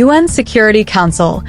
UN Security Council.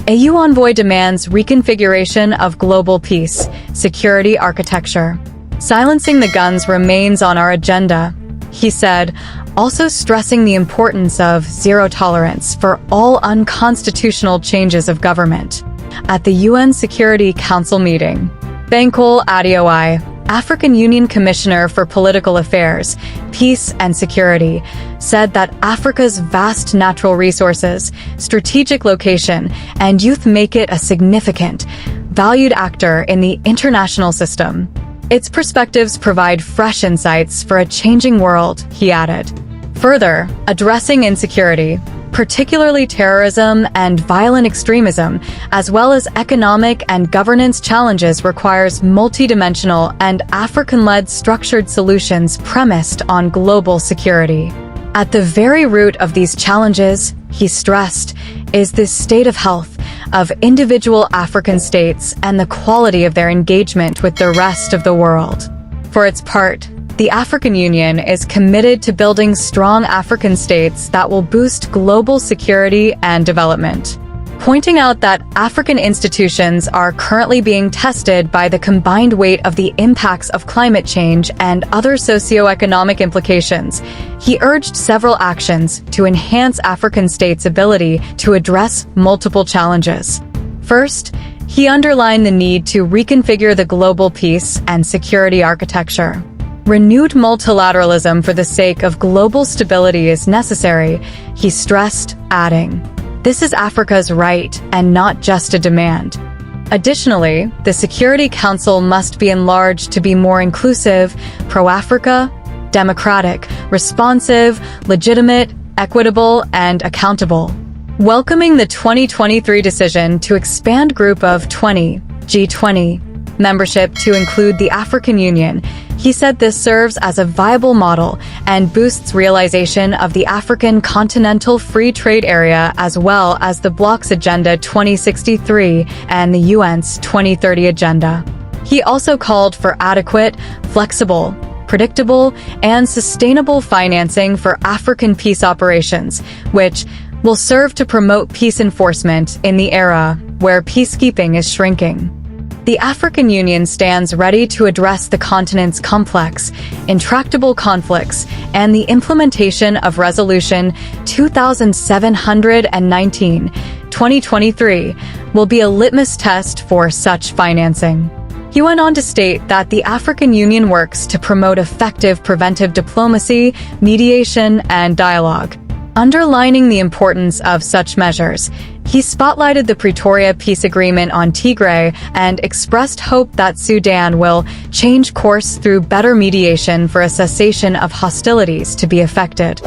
AU envoy demands reconfiguration of global peace, security architecture. Silencing the guns remains on our agenda, he said, also stressing the importance of zero tolerance for all unconstitutional changes of government. At the UN Security Council meeting, Bankole Adeoye, African Union Commissioner for Political Affairs, Peace and Security, said that Africa's vast natural resources, strategic location, and youth make it a significant, valued actor in the international system. Its perspectives provide fresh insights for a changing world, he added. Further, addressing insecurity, particularly terrorism and violent extremism, as well as economic and governance challenges, requires multidimensional and African-led structured solutions premised on global security. At the very root of these challenges, he stressed, is the state of health of individual African states and the quality of their engagement with the rest of the world. For its part, the African Union is committed to building strong African states that will boost global security and development, pointing out that African institutions are currently being tested by the combined weight of the impacts of climate change and other socio-economic implications. He urged several actions to enhance African states' ability to address multiple challenges. First, he underlined the need to reconfigure the global peace and security architecture. Renewed multilateralism for the sake of global stability is necessary, he stressed, adding, "This is Africa's right and not just a demand." Additionally, the Security Council must be enlarged to be more inclusive, pro-Africa, democratic, responsive, legitimate, equitable, and accountable. Welcoming the 2023 decision to expand Group of 20, G20, membership to include the African Union, he said this serves as a viable model and boosts realization of the African Continental Free Trade Area as well as the bloc's Agenda 2063 and the UN's 2030 Agenda. He also called for adequate, flexible, predictable, and sustainable financing for African peace operations, which will serve to promote peace enforcement in the era where peacekeeping is shrinking. The African Union stands ready to address the continent's complex, intractable conflicts, and the implementation of Resolution 2719, 2023, will be a litmus test for such financing. He went on to state that the African Union works to promote effective preventive diplomacy, mediation, and dialogue. Underlining the importance of such measures, he spotlighted the Pretoria Peace Agreement on Tigray and expressed hope that Sudan will change course through better mediation for a cessation of hostilities to be effected.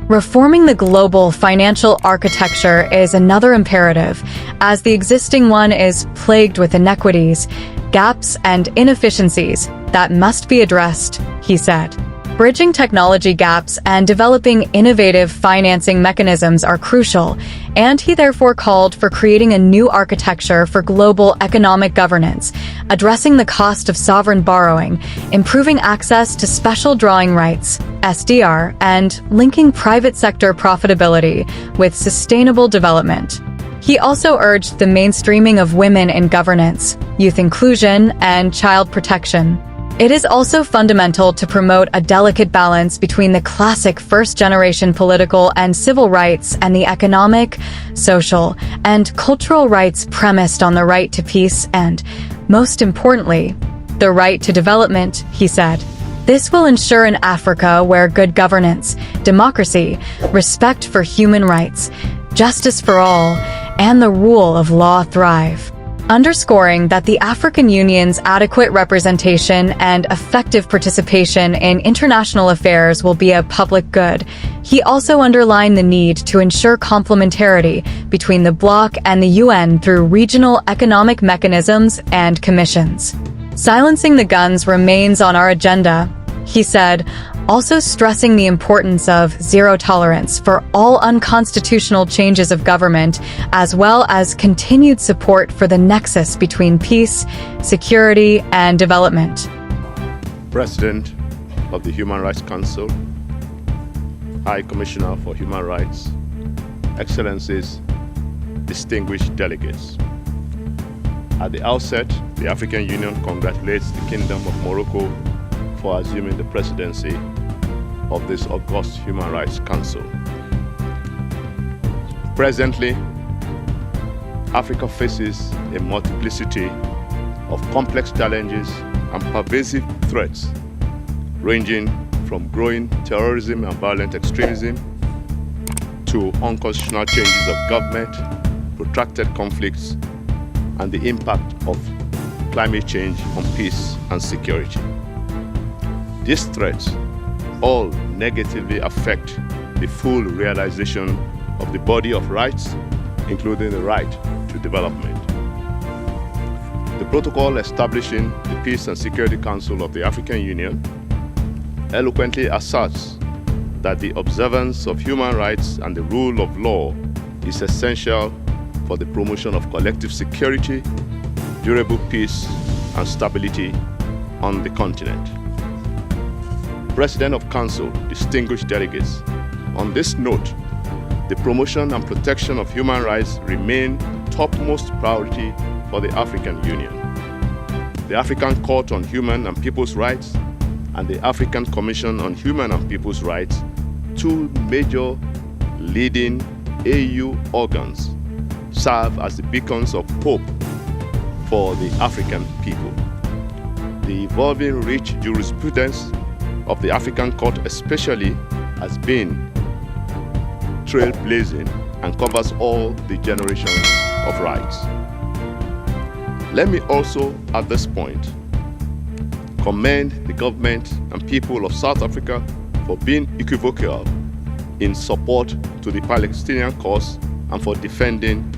Reforming the global financial architecture is another imperative, as the existing one is plagued with inequities, gaps, and inefficiencies that must be addressed, he said. Bridging technology gaps and developing innovative financing mechanisms are crucial, and he therefore called for creating a new architecture for global economic governance, addressing the cost of sovereign borrowing, improving access to special drawing rights, SDR, and linking private sector profitability with sustainable development. He also urged the mainstreaming of women in governance, youth inclusion, and child protection. It is also fundamental to promote a delicate balance between the classic first-generation political and civil rights and the economic, social, and cultural rights premised on the right to peace and, most importantly, the right to development, he said. This will ensure an Africa where good governance, democracy, respect for human rights, justice for all, and the rule of law thrive. Underscoring that the African Union's adequate representation and effective participation in international affairs will be a public good, he also underlined the need to ensure complementarity between the bloc and the UN through regional economic mechanisms and commissions. Silencing the guns remains on our agenda, he said, also stressing the importance of zero tolerance for all unconstitutional changes of government, as well as continued support for the nexus between peace, security, and development. President of the Human Rights Council, High Commissioner for Human Rights, Excellencies, distinguished delegates. At the outset, the African Union congratulates the Kingdom of Morocco for assuming the presidency of this august Human Rights Council. Presently, Africa faces a multiplicity of complex challenges and pervasive threats, ranging from growing terrorism and violent extremism to unconstitutional changes of government, protracted conflicts, and the impact of climate change on peace and security. These threats all negatively affect the full realization of the body of rights, including the right to development. The protocol establishing the Peace and Security Council of the African Union eloquently asserts that the observance of human rights and the rule of law is essential for the promotion of collective security, durable peace, and stability on the continent. President of Council, distinguished delegates, on this note, the promotion and protection of human rights remain topmost priority for the African Union. The African Court on Human and People's Rights and the African Commission on Human and People's Rights, two major leading AU organs, serve as the beacons of hope for the African people. The evolving rich jurisprudence of the African Court especially has been trailblazing and covers all the generations of rights. Let me also, at this point, commend the government and people of South Africa for being equivocal in support to the Palestinian cause and for defending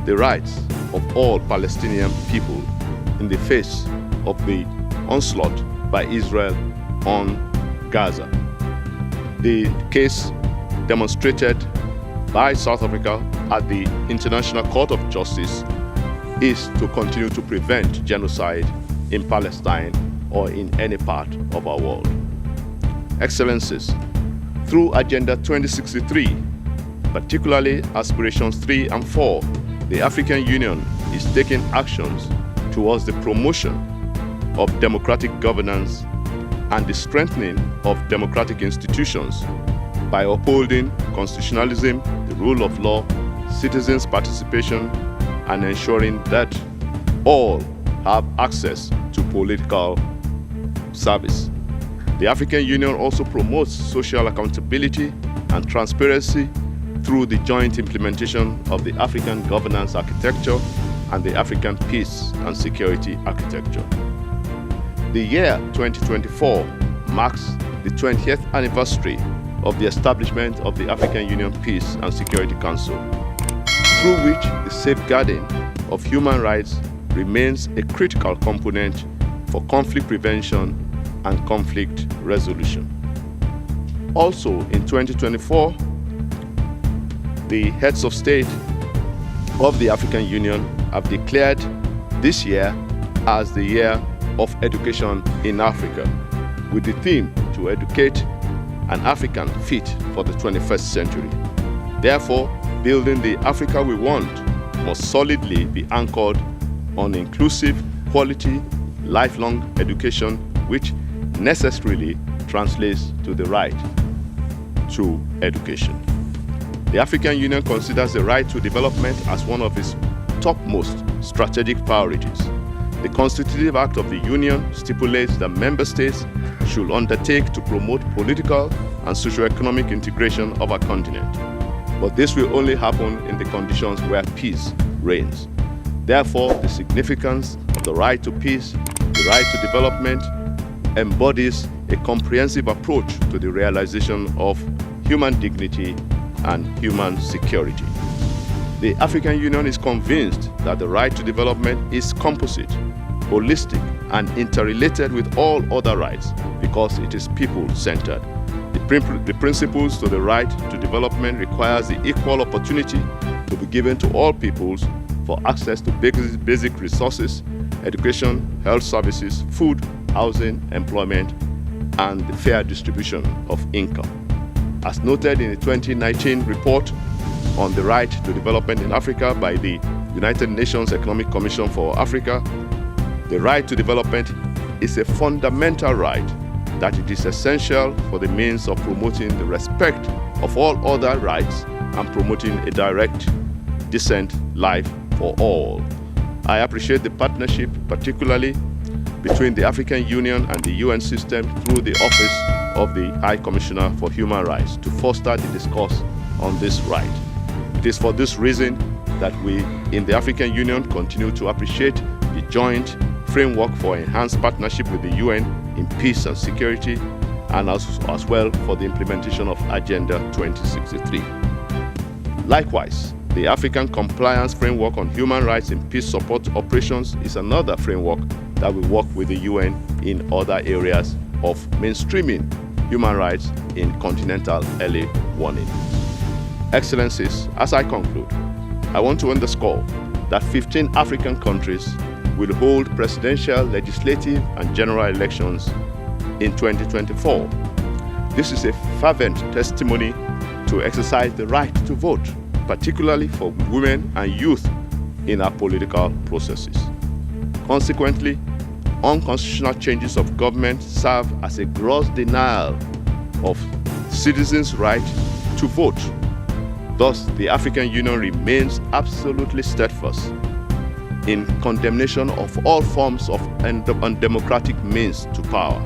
the rights of all Palestinian people in the face of the onslaught by Israel on Gaza. The case demonstrated by South Africa at the International Court of Justice is to continue to prevent genocide in Palestine or in any part of our world. Excellencies, through Agenda 2063, particularly Aspirations 3 and 4, the African Union is taking actions towards the promotion of democratic governance and the strengthening of democratic institutions by upholding constitutionalism, the rule of law, citizens' participation, and ensuring that all have access to political service. The African Union also promotes social accountability and transparency through the joint implementation of the African Governance Architecture and the African Peace and Security Architecture. The year 2024 marks the 20th anniversary of the establishment of the African Union Peace and Security Council, through which the safeguarding of human rights remains a critical component for conflict prevention and conflict resolution. Also, in 2024, the heads of state of the African Union have declared this year as the year of education in Africa, with the theme to educate an African fit for the 21st century. Therefore, building the Africa we want must solidly be anchored on inclusive, quality, lifelong education, which necessarily translates to the right to education. The African Union considers the right to development as one of its topmost strategic priorities. The Constitutive Act of the Union stipulates that member states should undertake to promote political and socio-economic integration of our continent. But this will only happen in the conditions where peace reigns. Therefore, the significance of the right to peace, the right to development, embodies a comprehensive approach to the realization of human dignity and human security. The African Union is convinced that the right to development is composite, holistic, and interrelated with all other rights because it is people-centered. The principles to the right to development requires the equal opportunity to be given to all peoples for access to basic resources, education, health services, food, housing, employment, and the fair distribution of income. As noted in the 2019 report on the Right to Development in Africa by the United Nations Economic Commission for Africa, the right to development is a fundamental right that it is essential for the means of promoting the respect of all other rights and promoting a direct, decent life for all. I appreciate the partnership, particularly between the African Union and the UN system through the Office of the High Commissioner for Human Rights to foster the discourse on this right. It is for this reason that we in the African Union continue to appreciate the joint framework for enhanced partnership with the UN in peace and security, and as well for the implementation of Agenda 2063. Likewise, the African Compliance Framework on Human Rights in Peace Support Operations is another framework that will work with the UN in other areas of mainstreaming human rights in continental early warning. Excellencies, as I conclude, I want to underscore that 15 African countries will hold presidential, legislative, and general elections in 2024. This is a fervent testimony to exercise the right to vote, particularly for women and youth in our political processes. Consequently, unconstitutional changes of government serve as a gross denial of citizens' right to vote. Thus, the African Union remains absolutely steadfast in condemnation of all forms of undemocratic means to power.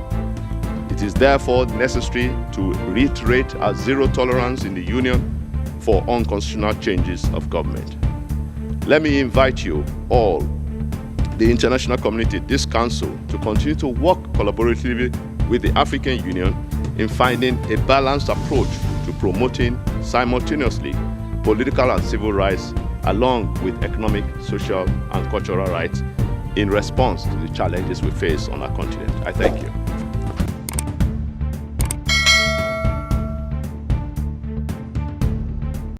It is therefore necessary to reiterate our zero tolerance in the Union for unconstitutional changes of government. Let me invite you all, the international community, this council, to continue to work collaboratively with the African Union in finding a balanced approach to promoting simultaneously political and civil rights along with economic, social, and cultural rights in response to the challenges we face on our continent. I thank you.